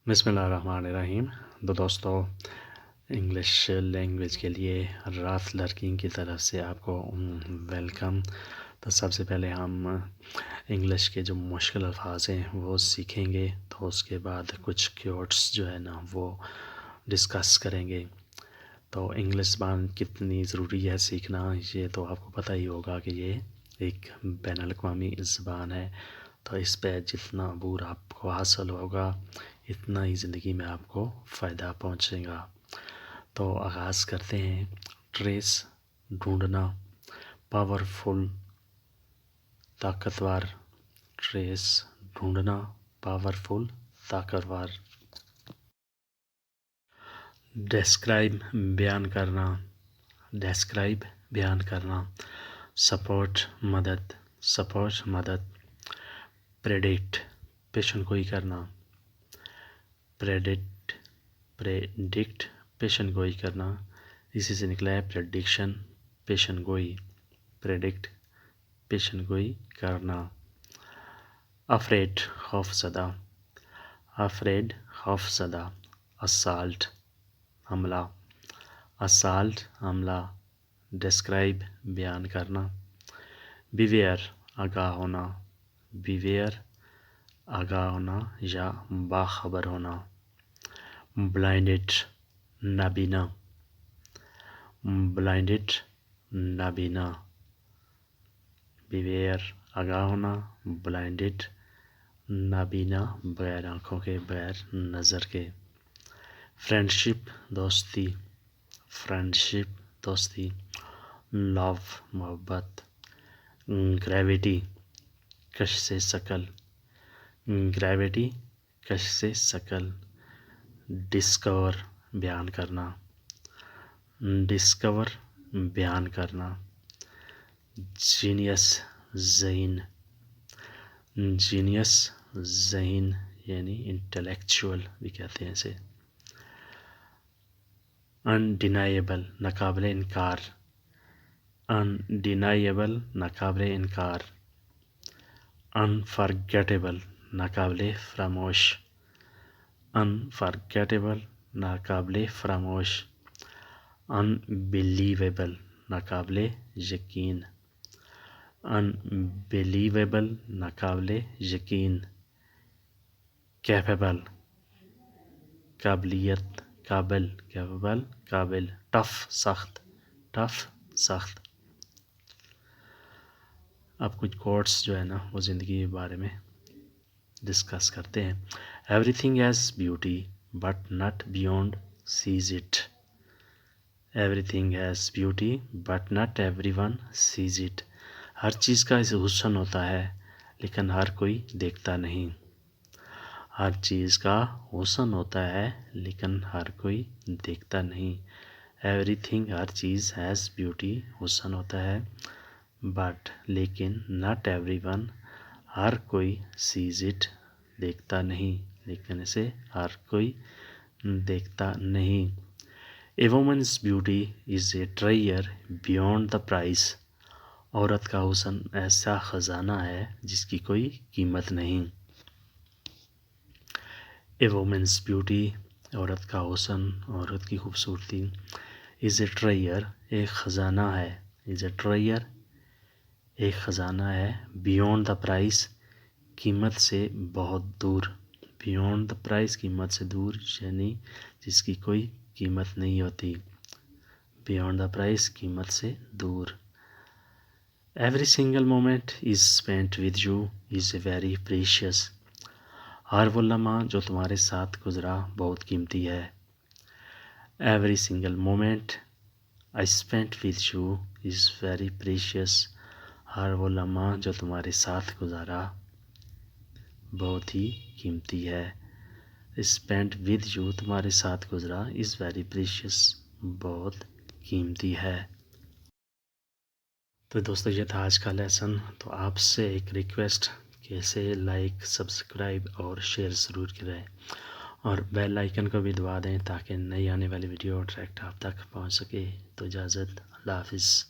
بسم اللہ الرحمن الرحیم۔ تو دوستو، انگلش لینگویج کے لیے راف لرننگ کی طرف سے آپ کو ویلکم۔ تو سب سے پہلے ہم انگلش کے جو مشکل الفاظ ہیں وہ سیکھیں گے، تو اس کے بعد کچھ کیورڈز جو ہے نا وہ ڈسکس کریں گے۔ تو انگلش زبان کتنی ضروری ہے سیکھنا، یہ تو آپ کو پتہ ہی ہوگا کہ یہ ایک بین الاقوامی زبان ہے۔ تو اس پہ جتنا عبور آپ کو حاصل ہوگا اتنا ہی زندگی میں آپ کو فائدہ پہنچے گا۔ تو آغاز کرتے ہیں۔ ٹریس ڈھونڈنا، پاورفل طاقتور، ٹریس ڈھونڈنا پاورفل طاقتور۔ ڈسکرائب بیان کرنا، ڈسکرائب بیان کرنا۔ سپورٹ مدد، سپورٹ مدد۔ پریڈکٹ پیشن گوئی کرنا، پریڈکٹ پیشن گوئی کرنا۔ اسی سے نکلا ہے پریڈکشن، پیشن گوئی، پریڈکٹ پیشن گوئی کرنا۔ افریڈ خوف زدہ، افریڈ خوف زدہ۔ اسالٹ حملہ، اسالٹ حملہ۔ ڈسکرائب بیان کرنا۔ بیویئر آگاہ ہونا، بیویئر آگاہ ہونا یا باخبر ہونا۔ بلائنڈڈ نابینا، بلائنڈڈ نابینا۔ بیویئر آگاہ ہونا، بلائنڈڈ نابینا، بغیر آنکھوں کے، بغیر نظر کے۔ فرینڈشپ دوستی، فرینڈشپ دوستی۔ لو محبت۔ گریوٹی کش سے ثقل، گریوٹی کش سے ثقل۔ ڈسکور بیان کرنا، ڈسکور بیان کرنا۔ جینیس ذہین، جینیس ذہین یعنی انٹلیکچوئل بھی کہتے ہیں اسے۔ انڈینائیبل ناقابل انکار، انڈینائیبل ناقابل انکار۔ انفارگیٹیبل ناقابل فراموش، انفارگیٹیبل ناقابل فراموش۔ انبیلیویبل ناقابل یقین، انبیلیویبل ناقابل یقین۔ کیپیبل قابلیت، قابل، کیپیبل قابل۔ ٹف سخت، ٹف سخت۔ اب کچھ کوٹس جو ہے نا وہ زندگی کے بارے میں ڈسکس کرتے ہیں۔ Everything has beauty but not beyond sees it, everything has beauty but not everyone sees it. ہر چیز کا حسن ہوتا ہے لیکن ہر کوئی دیکھتا نہیں، ہر چیز کا حسن ہوتا ہے لیکن ہر کوئی دیکھتا نہیں۔ ایوری تھنگ ہر چیز ہیز بیوٹی حسن ہوتا ہے، بٹ لیکن ناٹ ایوری ون ہر کوئی سیز اٹ دیکھتا نہیں، لیکن اسے ہر کوئی دیکھتا نہیں۔ A woman's beauty is a trier beyond the price, عورت کا حسن ایسا خزانہ ہے جس کی کوئی قیمت نہیں۔ اے وومن's بیوٹی عورت کا حسن، عورت کی خوبصورتی۔ از اے ٹریئر ایک خزانہ ہے، از اے ٹریئر ایک خزانہ ہے۔ بیونڈ دا پرائز قیمت سے بہت دور، بیونڈ دا پرائز قیمت سے دور یعنی جس کی کوئی قیمت نہیں ہوتی، بیونڈ دا پرائز قیمت سے دور۔ Every single moment is spent with you is a very precious, ہر وہ لمحہ جو تمہارے ساتھ گزرا بہت قیمتی ہے۔ Every single moment I spent with you is very precious, ہر وہ لمحہ جو تمہارے ساتھ گزارا بہت ہی قیمتی ہے۔ اسپینٹ ود یو تمہارے ساتھ گزرا از ویری پریشیس بہت قیمتی ہے۔ تو دوستو یہ تھا آج کا لیسن۔ تو آپ سے ایک ریکویسٹ کہ اسے لائک، سبسکرائب اور شیئر ضرور کریں، اور بیل آئیکن کو بھی دبا دیں تاکہ نئی آنے والی ویڈیو ڈائریکٹ آپ تک پہنچ سکے۔ تو اجازت، اللہ حافظ۔